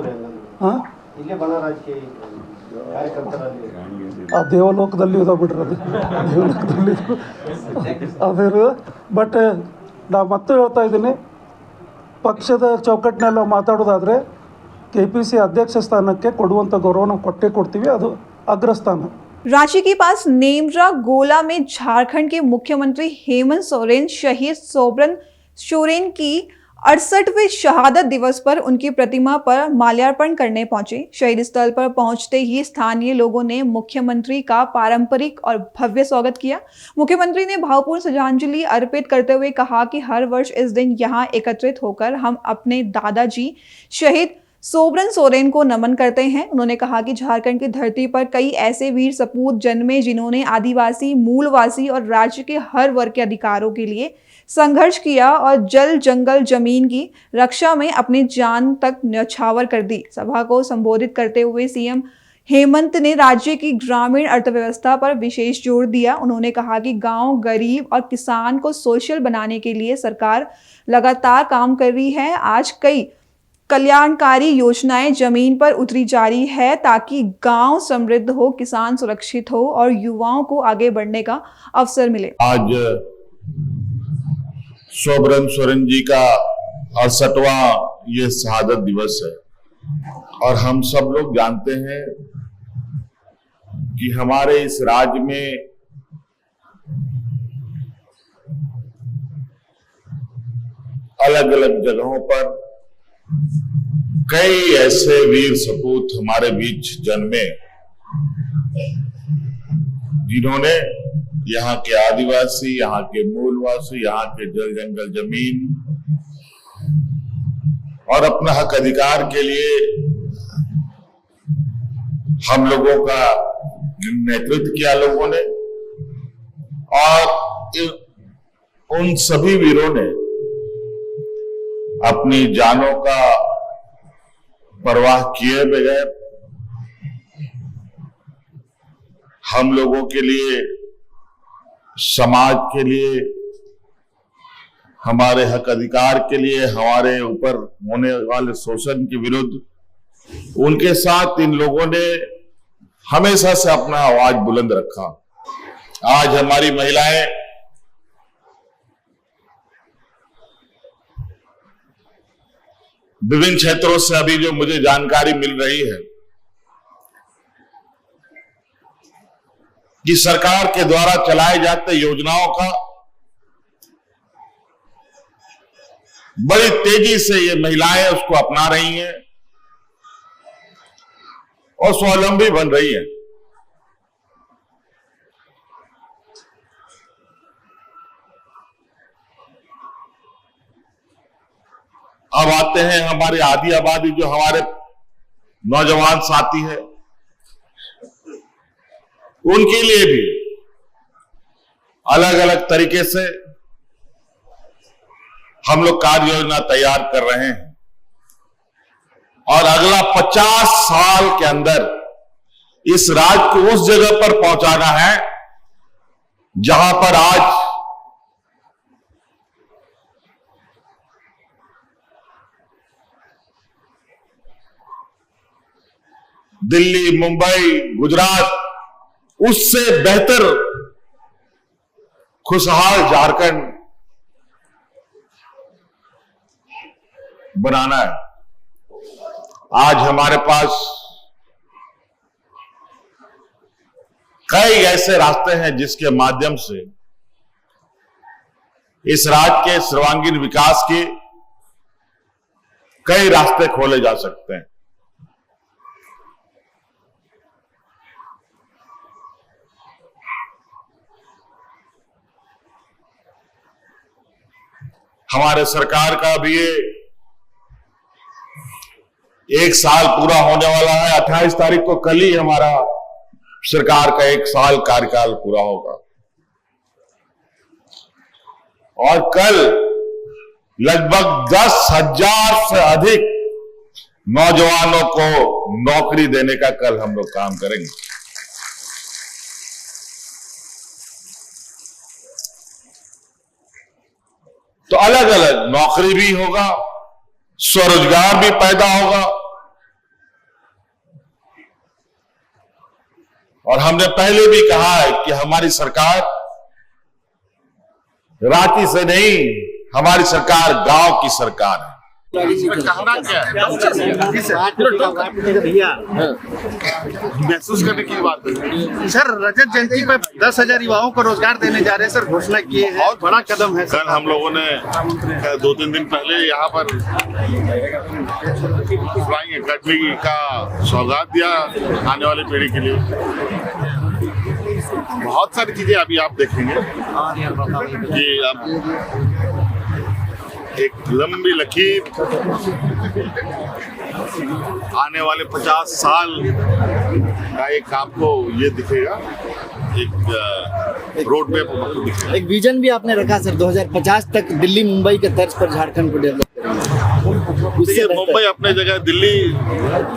Speaker 13: ಹಾಂ, ಆ ದೇವಲೋಕದಲ್ಲಿ ಇದಾವೆ ಬಿಡ್ರಿ, ಅದು ದೇವಲೋಕದಲ್ಲಿ ಅದೇ. ಬಟ್ ನಾವು ಮತ್ತೆ ಹೇಳ್ತಾ ಇದ್ದೀನಿ, ಪಕ್ಷದ ಚೌಕಟ್ಟಿನಲ್ಲಿ ಮಾತಾಡೋದಾದರೆ KPC ಅಧ್ಯಕ್ಷ ಸ್ಥಾನಕ್ಕೆ ಕೊಡುವಂಥ ಗೌರವ ನಾವು ಕೊಡ್ತೀವಿ. ಅದು ಅಗ್ರಸ್ಥಾನ.
Speaker 2: रांची के पास नेमरा गोला में झारखंड के मुख्यमंत्री हेमंत सोरेन शहीद सोबरन सोरेन की 68वें शहादत दिवस पर उनकी प्रतिमा पर माल्यार्पण करने पहुंचे। शहीद स्थल पर पहुंचते ही स्थानीय लोगों ने मुख्यमंत्री का पारंपरिक और भव्य स्वागत किया। मुख्यमंत्री ने भावपूर्ण श्रद्धांजलि अर्पित करते हुए कहा कि हर वर्ष इस दिन यहां एकत्रित होकर हम अपने दादाजी शहीद सोबरन सोरेन को नमन करते हैं। उन्होंने कहा कि झारखंड की धरती पर कई ऐसे वीर सपूत जन्मे जिन्होंने आदिवासी, मूलवासी और राज्य के हर वर्ग के अधिकारों के लिए संघर्ष किया और जल, जंगल, जमीन की रक्षा में अपनी जान तक न्यौछावर कर दी। सभा को संबोधित करते हुए सीएम हेमंत ने राज्य की ग्रामीण अर्थव्यवस्था पर विशेष जोर दिया। उन्होंने कहा कि गांव, गरीब और किसान को सोशल बनाने के लिए सरकार लगातार काम कर रही है। आज कई कल्याणकारी योजनाएं जमीन पर उतरी जा रही है ताकि गांव समृद्ध हो, किसान सुरक्षित हो और युवाओं को आगे बढ़ने का अवसर मिले।
Speaker 14: आज सोबरन सोरेन जी का 68वां ये शहादत दिवस है और हम सब लोग जानते हैं कि हमारे इस राज्य में अलग अलग जगहों पर कई ऐसे वीर सपूत हमारे बीच जन्मे जिन्होंने यहाँ के आदिवासी, यहाँ के मूलवासी, यहाँ के जल जंगल जमीन और अपना हक अधिकार के लिए हम लोगों का नेतृत्व किया लोगों ने और उन सभी वीरों ने अपनी जानों का परवाह किए बगैर हम लोगों के लिए, समाज के लिए, हमारे हक अधिकार के लिए, हमारे ऊपर होने वाले शोषण के विरुद्ध उनके साथ इन लोगों ने हमेशा से अपना आवाज बुलंद रखा। आज हमारी महिलाएं विभिन्न क्षेत्रों से अभी जो मुझे जानकारी मिल रही है कि सरकार के द्वारा चलाए जाते योजनाओं का बड़ी तेजी से ये महिलाएं उसको अपना रही हैं और स्वावलंबी बन रही हैं। अब आते हैं हमारे आदी आबादी जो हमारे नौजवान साथी है, उनके लिए भी अलग अलग तरीके से हम लोग कार्य योजना तैयार कर रहे हैं और अगला 50 साल के अंदर इस राज्य को उस जगह पर पहुंचाना है जहां पर आज दिल्ली, मुंबई, गुजरात, उससे बेहतर खुशहाल झारखंड बनाना है। आज हमारे पास कई ऐसे रास्ते हैं जिसके माध्यम से इस राज्य के सर्वांगीण विकास के कई रास्ते खोले जा सकते हैं। हमारे सरकार का भी ये 1 साल पूरा होने वाला है। 28 तारीख को कल ही हमारा सरकार का 1 साल कार्यकाल पूरा होगा और कल लगभग 10,000 से अधिक नौजवानों को नौकरी देने का कल हम लोग काम करेंगे। तो अलग अलग नौकरी भी होगा, स्वरोजगार भी पैदा होगा और हमने पहले भी कहा है कि हमारी सरकार रांची से नहीं, हमारी सरकार गांव की सरकार है।
Speaker 15: महसूस करने की बात है सर। रजत जयंती पर 10,000 युवाओं को रोजगार देने जा रहे हैं सर, घोषणा किए हैं, बहुत बड़ा कदम है।
Speaker 14: कल हम लोगों ने 2-3 दिन पहले यहाँ पर फ्लाइंग एकेडमी का सौगात दिया आने वाली पीढ़ी के लिए। बहुत सारी चीजें अभी आप देखेंगे कि अब एक लंबी लकीर आने वाले 50 साल का एक आपको ये दिखेगा, एक रोड मैप दिखेगा।
Speaker 12: एक विजन भी आपने रखा सर, 2050 तक दिल्ली मुंबई के तर्ज पर झारखंड को डेवलप करेंगे।
Speaker 14: देखिए मुंबई अपने जगह, दिल्ली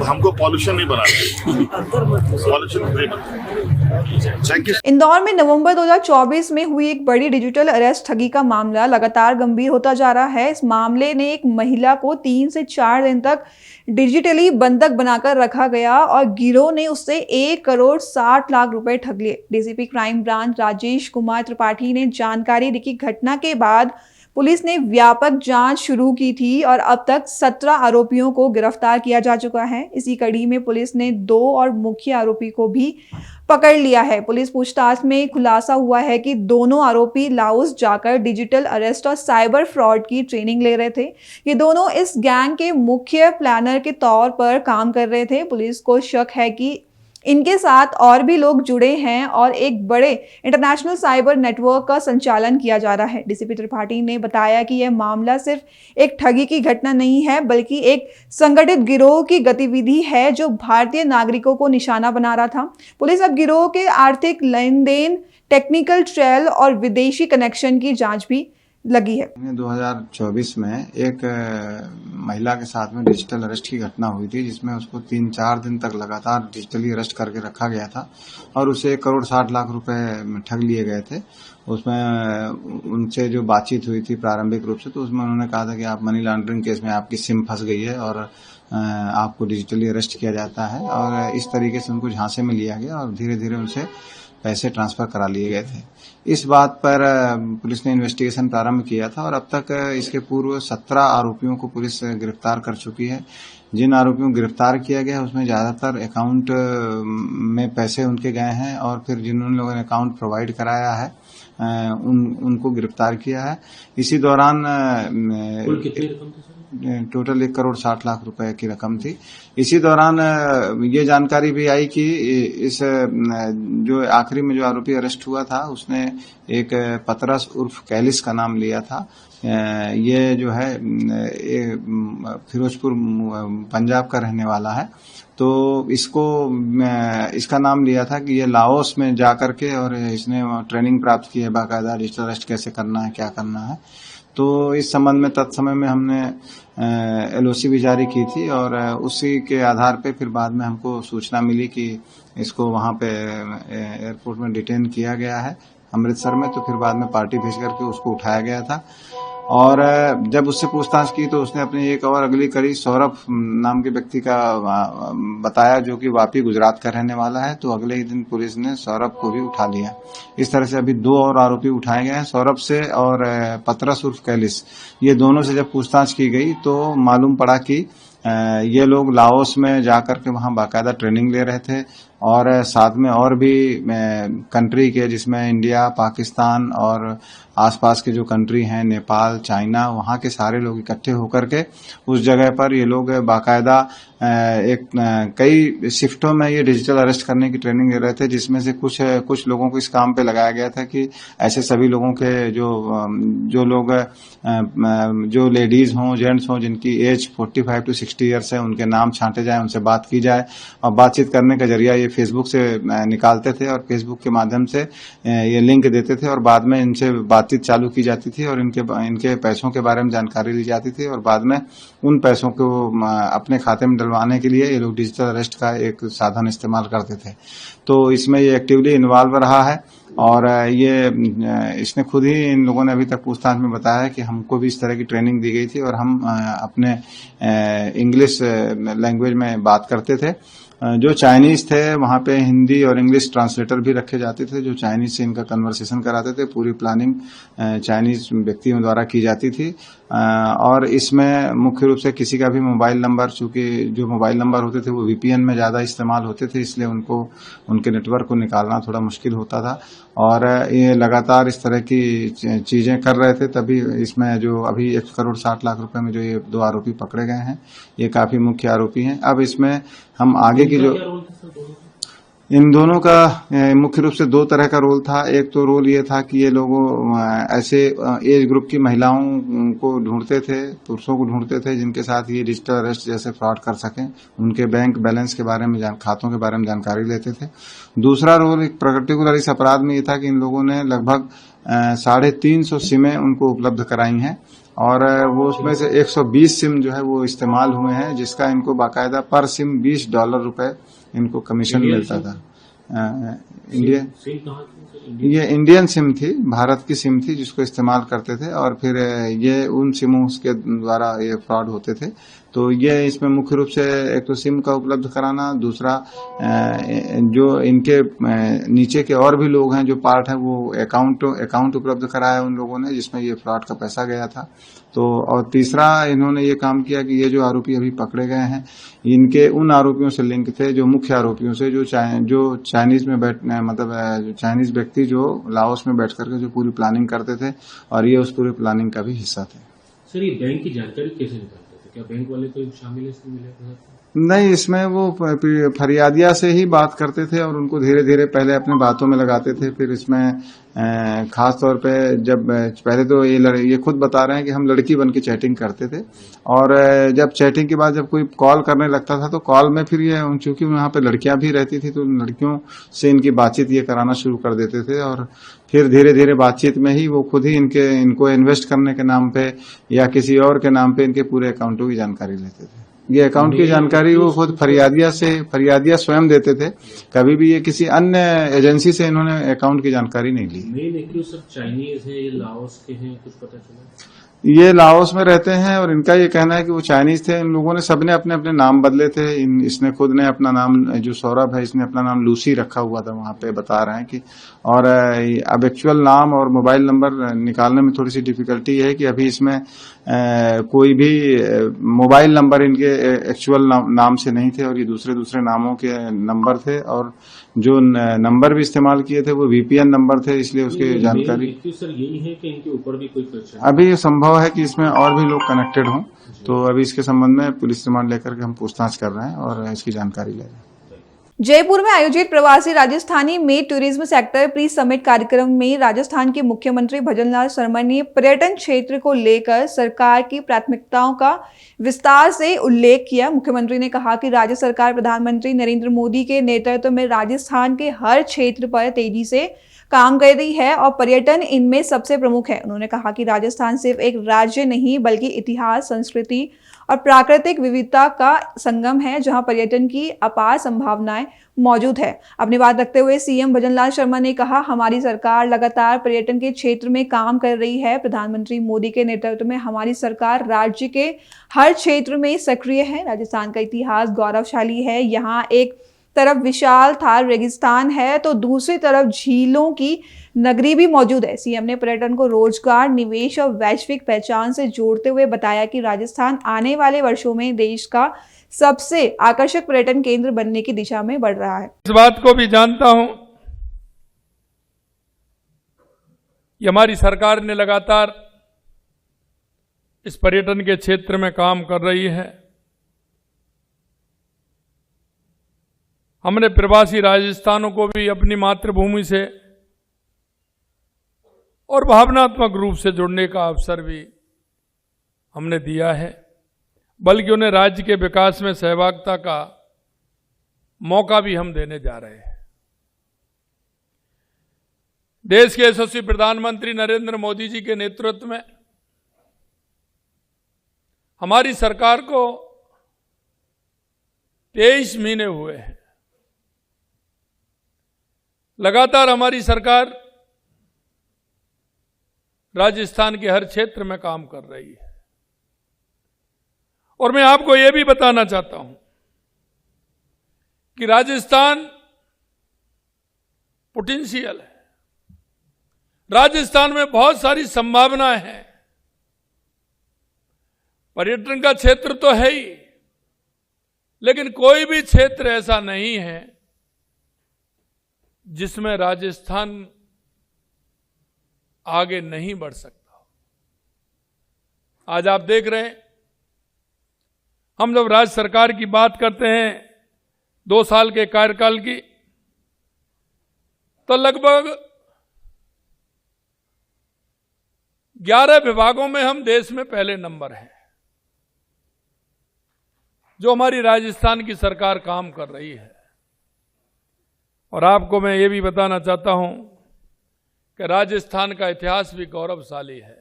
Speaker 14: हमको पॉल्यूशन नहीं बनाना, पॉल्यूशन फ्री बनाना। Thank you.
Speaker 2: इंदौर में नवंबर 2024 में हुई एक बड़ी डिजिटल अरेस्ट ठगी का मामला लगातार गंभीर होता जा रहा है। इस मामले ने एक महिला को 3 से 4 दिन तक डिजिटली बंधक बनाकर रखा गया और गिरोह ने उससे 1 करोड़ 60 लाख रुपए ठग लिए। DCP crime branch Rajesh Kumar Tripathi ने जानकारी दी कि घटना के बाद पुलिस ने व्यापक जांच शुरू की थी और अब तक 17 आरोपियों को गिरफ्तार किया जा चुका है। इसी कड़ी में पुलिस ने 2 और मुख्य आरोपी को भी पकड़ लिया है। पुलिस पूछताछ में खुलासा हुआ है कि दोनों आरोपी लाओस जाकर डिजिटल अरेस्ट और साइबर फ्रॉड की ट्रेनिंग ले रहे थे। ये दोनों इस गैंग के मुख्य प्लानर के तौर पर काम कर रहे थे। पुलिस को शक है कि इनके साथ और भी लोग जुड़े हैं और एक बड़े इंटरनेशनल साइबर नेटवर्क का संचालन किया जा रहा है। डीसीपी त्रिपाठी ने बताया कि यह मामला सिर्फ एक ठगी की घटना नहीं है, बल्कि एक संगठित गिरोह की गतिविधि है जो भारतीय नागरिकों को निशाना बना रहा था। पुलिस अब गिरोह के आर्थिक लेन देन, टेक्निकल ट्रेल और विदेशी कनेक्शन की जांच भी लगी है।
Speaker 16: 2024 में एक महिला के साथ में डिजिटल अरेस्ट की घटना हुई थी, जिसमें उसको 3-4 दिन तक लगातार डिजिटली अरेस्ट करके रखा गया था और उसे 1 करोड़ 60 लाख रुपए ठग लिए गए थे। उसमें उनसे जो बातचीत हुई थी प्रारंभिक रूप से, तो उसमें उन्होंने कहा था कि आप मनी लॉन्ड्रिंग केस में आपकी सिम फंस गई है और आपको डिजिटली अरेस्ट किया जाता है, और इस तरीके से उनको झांसे में लिया गया और धीरे धीरे उनसे पैसे ट्रांसफर करा लिए गए थे। इस बात पर पुलिस ने इन्वेस्टिगेशन प्रारंभ किया था और अब तक इसके पूर्व 17 आरोपियों को पुलिस गिरफ्तार कर चुकी है। जिन आरोपियों को गिरफ्तार किया गया उसमें ज्यादातर अकाउंट में पैसे उनके गए हैं और फिर जिन लोगों ने अकाउंट प्रोवाइड कराया है उनको गिरफ्तार किया है। इसी दौरान टोटल 1 करोड़ 60 लाख रुपए की रकम थी। इसी दौरान ये जानकारी भी आई कि इस जो आखिरी में जो आरोपी अरेस्ट हुआ था उसने एक पतरस उर्फ कैलिस का नाम लिया था। ये जो है फिरोजपुर पंजाब का रहने वाला है। तो इसका नाम लिया था कि ये लाओस में जाकर के और इसने ट्रेनिंग प्राप्त की है बाकायदा डिजिटल अरेस्ट कैसे करना है, क्या करना है। तो इस संबंध में तत्समय में हमने एलओसी भी जारी की थी और उसी के आधार पे फिर बाद में हमको सूचना मिली कि इसको वहां पे एयरपोर्ट में डिटेन किया गया है अमृतसर में। तो फिर बाद में पार्टी भेज करके उसको उठाया गया था और जब उससे पूछताछ की तो उसने अपनी एक और अगली कड़ी सौरभ नाम के व्यक्ति का बताया, जो कि वापी गुजरात का रहने वाला है। तो अगले ही दिन पुलिस ने सौरभ को भी उठा लिया। इस तरह से अभी 2 और आरोपी उठाए गए हैं, सौरभ से और पतरस उर्फ कैलिस। ये दोनों से जब पूछताछ की गई तो मालूम पड़ा कि ये लोग लाओस में जाकर के वहां बाकायदा ट्रेनिंग ले रहे थे और साथ में और भी कंट्री के, जिसमें इंडिया, पाकिस्तान और आसपास के जो कंट्री हैं नेपाल, चाइना, वहां के सारे लोग इकट्ठे होकर के उस जगह पर ये लोग बाकायदा कई शिफ्टों में ये डिजिटल अरेस्ट करने की ट्रेनिंग ले रहे थे, जिसमें से कुछ लोगों को इस काम पे लगाया गया था कि ऐसे सभी लोगों के जो लोग जो लेडीज हों, जेंट्स हों, जिनकी एज 45 to 60 ईयर्स है, उनके नाम छांटे जाए, उनसे बात की जाए और बातचीत करने का जरिया ये फेसबुक से निकालते थे और फेसबुक के माध्यम से ये लिंक देते थे और बाद में इनसे बातचीत चालू की जाती थी और इनके पैसों के बारे में जानकारी ली जाती थी और बाद में उन पैसों को अपने खाते में डलवाने के लिए ये लोग डिजिटल अरेस्ट का एक साधन इस्तेमाल करते थे। तो इसमें ये एक्टिवली इन्वॉल्व रहा है और ये इसने खुद ही, इन लोगों ने अभी तक पूछताछ में बताया है कि हमको भी इस तरह की ट्रेनिंग दी गई थी और हम अपने इंग्लिश लैंग्वेज में बात करते थे। जो चाइनीज थे वहां पे हिंदी और इंग्लिश ट्रांसलेटर भी रखे जाते थे जो चाइनीज से इनका कन्वर्सेशन कराते थे। पूरी प्लानिंग चाइनीज व्यक्तियों द्वारा की जाती थी और इसमें मुख्य रूप से किसी का भी मोबाइल नंबर, चूंकि जो मोबाइल नंबर होते थे वो वीपीएन में ज्यादा इस्तेमाल होते थे, इसलिए उनको उनके नेटवर्क को निकालना थोड़ा मुश्किल होता था और ये लगातार इस तरह की चीजें कर रहे थे। तभी इसमें जो अभी 1 करोड़ 60 लाख रुपए में जो ये 2 आरोपी पकड़े गए हैं, ये काफी मुख्य आरोपी हैं। अब इसमें हम आगे की जो इन दोनों का मुख्य रूप से 2 तरह का रोल था। एक तो रोल ये था कि ये लोगों ऐसे एज ग्रुप की महिलाओं को ढूंढते थे, पुरुषों को ढूंढते थे जिनके साथ ये डिजिटल अरेस्ट जैसे फ्रॉड कर सकें, उनके बैंक बैलेंस के बारे में, खातों के बारे में जानकारी लेते थे। दूसरा रोल एक पर्टिकुलर इस अपराध में ये था कि इन लोगों ने लगभग 350 सिमें उनको उपलब्ध कराई हैं और वो उसमें से 120 सिम जो है वो इस्तेमाल हुए हैं, जिसका इनको बाकायदा पर सिम $20 रुपए इनको कमीशन मिलता था। ये इंडियन सिम थी, भारत की सिम थी जिसको इस्तेमाल करते थे, और फिर ये उन सिमों के द्वारा ये फ्रॉड होते थे। तो ये इसमें मुख्य रूप से एक तो सिम का उपलब्ध कराना, दूसरा जो इनके नीचे के और भी लोग हैं जो पार्ट है वो अकाउंट उपलब्ध कराया उन लोगों ने जिसमें ये फ्रॉड का पैसा गया था। तो और तीसरा इन्होंने ये काम किया कि ये जो आरोपी अभी पकड़े गए हैं इनके उन आरोपियों से लिंक थे जो मुख्य आरोपियों से जो चाइनीज में मतलब चाइनीज व्यक्ति जो लाओस में बैठ करके जो पूरी प्लानिंग करते थे, और ये उस पूरी प्लानिंग का भी हिस्सा थे।
Speaker 12: सर, ये बैंक की जानकारी कैसे निकालते थे? क्या बैंक वाले कोई शामिल है इसमें मिले थे?
Speaker 16: नहीं, इसमें वो फरियादिया से ही बात करते थे और उनको धीरे धीरे पहले अपने बातों में लगाते थे। फिर इसमें खास तौर पे जब पहले तो ये खुद बता रहे हैं कि हम लड़की बन के चैटिंग करते थे, और जब चैटिंग के बाद जब कोई कॉल करने लगता था तो कॉल में फिर ये चूंकि वहां पे लड़कियां भी रहती थी तो लड़कियों से इनकी बातचीत ये कराना शुरू कर देते थे, और फिर धीरे धीरे बातचीत में ही वो खुद ही इनको इन्वेस्ट करने के नाम पे या किसी और के नाम पे इनके पूरे अकाउंटों की जानकारी लेते थे। ये अकाउंट की जानकारी वो खुद फरियादिया स्वयं देते थे, कभी भी ये किसी अन्य एजेंसी से इन्होंने अकाउंट की जानकारी नहीं ली।
Speaker 12: मेन एक्टिव सब चाइनीज है, ये लाओस के हैं, कुछ पता चला?
Speaker 16: ये लाओस में रहते हैं और इनका ये कहना है कि वो चाइनीज थे। इन लोगों ने सबने अपने अपने नाम बदले थे। इसने खुद ने अपना नाम, जो सौरभ है, इसने अपना नाम लूसी रखा हुआ था वहां पे, बता रहे हैं कि। और अब एक्चुअल नाम और मोबाइल नंबर निकालने में थोड़ी सी डिफिकल्टी है कि अभी इसमें कोई भी मोबाइल नंबर इनके एक्चुअल नाम से नहीं थे और ये दूसरे नामों के नंबर थे, और जो नंबर भी इस्तेमाल किए थे वो VPN नंबर थे, इसलिए उसकी जानकारी।
Speaker 12: सर, यही है कि इनके ऊपर भी कोई क्वेश्चन?
Speaker 16: अभी संभव है कि इसमें और भी लोग कनेक्टेड हों, तो अभी इसके संबंध में पुलिस रिमांड लेकर के हम पूछताछ कर रहे हैं और इसकी जानकारी ले रहे हैं।
Speaker 2: जयपुर में आयोजित प्रवासी राजस्थानी में टूरिज्म सेक्टर प्री समिट कार्यक्रम में राजस्थान के मुख्यमंत्री भजनलाल शर्मा ने पर्यटन क्षेत्र को लेकर सरकार की प्राथमिकताओं का विस्तार से उल्लेख किया। मुख्यमंत्री ने कहा कि राज्य सरकार प्रधानमंत्री नरेंद्र मोदी के नेतृत्व में राजस्थान के हर क्षेत्र पर तेजी से काम कर रही है और पर्यटन इनमें सबसे प्रमुख है। उन्होंने कहा कि राजस्थान सिर्फ एक राज्य नहीं बल्कि इतिहास, संस्कृति और प्राकृतिक विविधता का संगम है, जहां पर्यटन की अपार संभावनाएं मौजूद है। अपनी बात रखते हुए सीएम भजनलाल शर्मा ने कहा, हमारी सरकार लगातार पर्यटन के क्षेत्र में काम कर रही है। प्रधानमंत्री मोदी के नेतृत्व में हमारी सरकार राज्य के हर क्षेत्र में सक्रिय है। राजस्थान का इतिहास गौरवशाली है। यहाँ एक तरफ विशाल थार रेगिस्तान है तो दूसरी तरफ झीलों की नगरी भी मौजूद है। सीएम ने पर्यटन को रोजगार, निवेश और वैश्विक पहचान से जोड़ते हुए बताया कि राजस्थान आने वाले वर्षों में देश का सबसे आकर्षक पर्यटन केंद्र बनने की दिशा में बढ़ रहा है।
Speaker 17: इस बात को भी जानता हूं कि हमारी सरकार ने लगातार इस पर्यटन के क्षेत्र में काम कर रही है। हमने प्रवासी राजस्थानों को भी अपनी मातृभूमि से और भावनात्मक रूप से जुड़ने का अवसर भी हमने दिया है, बल्कि उन्हें राज्य के विकास में सहभागिता का मौका भी हम देने जा रहे हैं। देश के यशस्वी प्रधानमंत्री नरेंद्र मोदी जी के नेतृत्व में हमारी सरकार को 23 महीने हुए हैं। लगातार हमारी सरकार राजस्थान के हर क्षेत्र में काम कर रही है और मैं आपको यह भी बताना चाहता हूं कि राजस्थान पोटेंशियल है। राजस्थान में बहुत सारी संभावनाएं हैं। पर्यटन का क्षेत्र तो है ही, लेकिन कोई भी क्षेत्र ऐसा नहीं है जिसमें राजस्थान आगे नहीं बढ़ सकता। आज आप देख रहे हैं, हम जब राज्य सरकार की बात करते हैं 2 साल के कार्यकाल की, तो लगभग 11 विभागों में हम देश में पहले नंबर हैं, जो हमारी राजस्थान की सरकार काम कर रही है। और आपको मैं ये भी बताना चाहता हूं कि राजस्थान का इतिहास भी गौरवशाली है।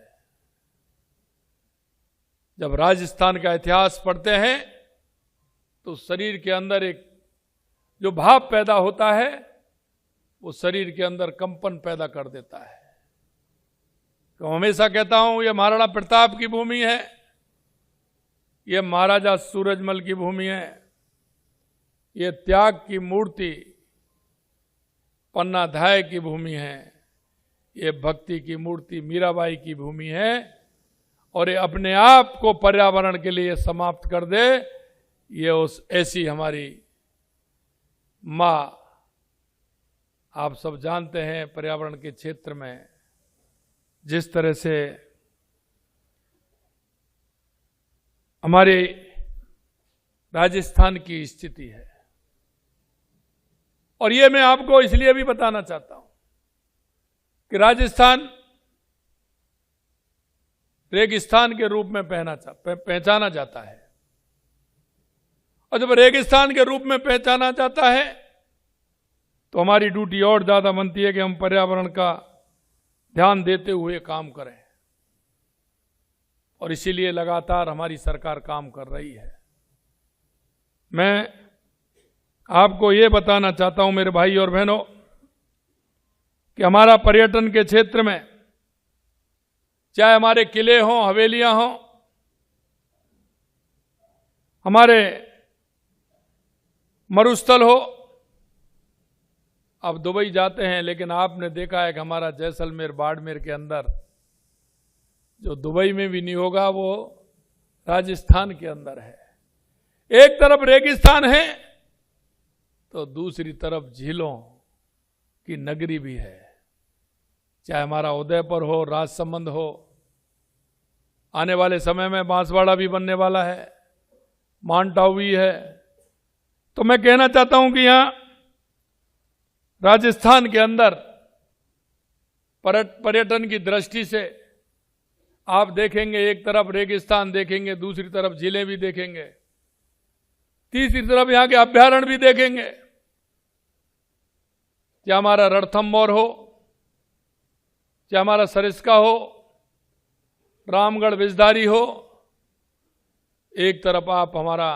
Speaker 17: जब राजस्थान का इतिहास पढ़ते हैं तो शरीर के अंदर एक जो भाव पैदा होता है वो शरीर के अंदर कंपन पैदा कर देता है। तो हमेशा कहता हूं ये महाराणा प्रताप की भूमि है, ये महाराजा सूरजमल की भूमि है, ये त्याग की मूर्ति पन्नाधाय की भूमि है, ये भक्ति की मूर्ति मीराबाई की भूमि है, और ये अपने आप को पर्यावरण के लिए समाप्त कर दे, ये उस ऐसी हमारी माँ। आप सब जानते हैं पर्यावरण के क्षेत्र में जिस तरह से हमारे राजस्थान की स्थिति है, और ये मैं आपको इसलिए भी बताना चाहता हूं कि राजस्थान रेगिस्तान के रूप में पहचाना जाता है, और जब रेगिस्तान के रूप में पहचाना जाता है तो हमारी ड्यूटी और ज्यादा बनती है कि हम पर्यावरण का ध्यान देते हुए काम करें, और इसीलिए लगातार हमारी सरकार काम कर रही है। मैं आपको ये बताना चाहता हूं मेरे भाई और बहनों कि हमारा पर्यटन के क्षेत्र में चाहे हमारे किले हों, हवेलियां हों, हमारे मरुस्थल हो, आप दुबई जाते हैं लेकिन आपने देखा है कि हमारा जैसलमेर बाड़मेर के अंदर जो दुबई में भी नहीं होगा वो राजस्थान के अंदर है। एक तरफ रेगिस्तान है तो दूसरी तरफ झीलों की नगरी भी है, चाहे हमारा उदयपुर हो, राजसमंद हो, आने वाले समय में बांसवाड़ा भी बनने वाला है, माउंट आबू भी है। तो मैं कहना चाहता हूं कि यहां राजस्थान के अंदर पर्यटन की दृष्टि से आप देखेंगे, एक तरफ रेगिस्तान देखेंगे, दूसरी तरफ झीलें भी देखेंगे, तीसरी तरफ यहां के अभ्यारण्य भी देखेंगे, चाहे हमारा रणथंभौर हो, चाहे हमारा सरिस्का हो, रामगढ़ विजधारी हो, एक तरफ आप हमारा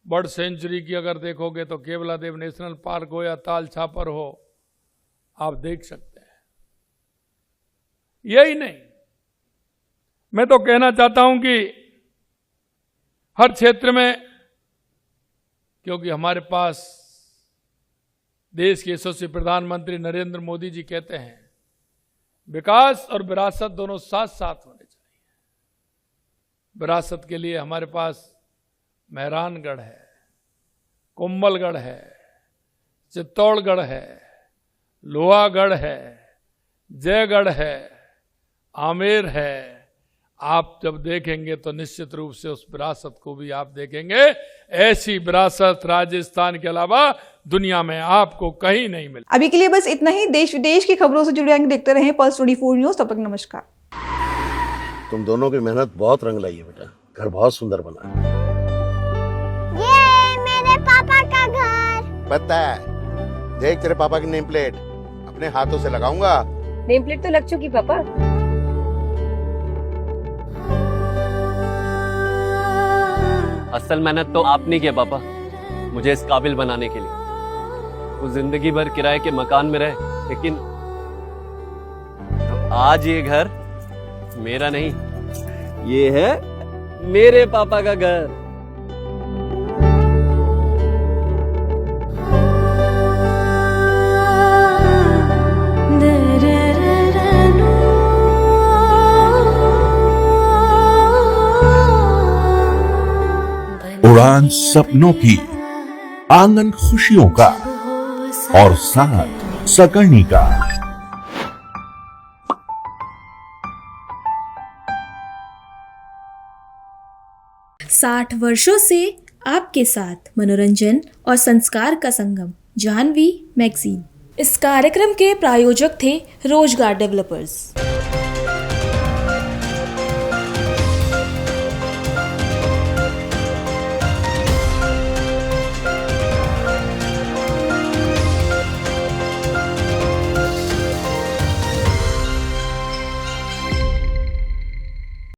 Speaker 17: बर्ड सेंचुरी की अगर देखोगे तो केवलादेव नेशनल पार्क हो या ताल छापर हो, आप देख सकते हैं। यही नहीं, मैं तो कहना चाहता हूं कि हर क्षेत्र में, क्योंकि हमारे पास देश के यशस्वी प्रधानमंत्री नरेंद्र मोदी जी कहते हैं विकास और विरासत दोनों साथ साथ होने चाहिए। विरासत के लिए हमारे पास मेहरानगढ़ है, कुंभलगढ़ है, चित्तौड़गढ़ है, लोहागढ़ है, जयगढ़ है, आमेर है। आप जब देखेंगे तो निश्चित रूप से उस विरासत को भी आप देखेंगे। ऐसी विरासत राजस्थान के अलावा दुनिया में आपको कहीं नहीं मिले।
Speaker 2: अभी के लिए बस इतना ही। देश विदेश की खबरों से जुड़े देखते रहें पल्स 24 न्यूज। तब तक नमस्कार।
Speaker 3: तुम दोनों की मेहनत बहुत रंग लाई है बेटा, घर बहुत सुंदर बना है।
Speaker 4: ये मेरे पापा का घर।
Speaker 3: पता है, देख तेरे पापा की नेम प्लेट अपने हाथों से लगाऊंगा।
Speaker 5: नेम प्लेट तो लग चुकी पापा।
Speaker 6: असल मेहनत तो आपने की है पापा, मुझे इस काबिल बनाने के लिए। वो जिंदगी भर किराए के मकान में रहे, लेकिन आज ये घर मेरा नहीं, ये है मेरे पापा का घर।
Speaker 7: उड़ान सपनों की, आंगन खुशियों का, और साथ सकर्णी का।
Speaker 1: 60 वर्षों से आपके साथ मनोरंजन और संस्कार का संगम, जाह्नवी मैगजीन। इस कार्यक्रम के प्रायोजक थे रोजगार डेवलपर्स।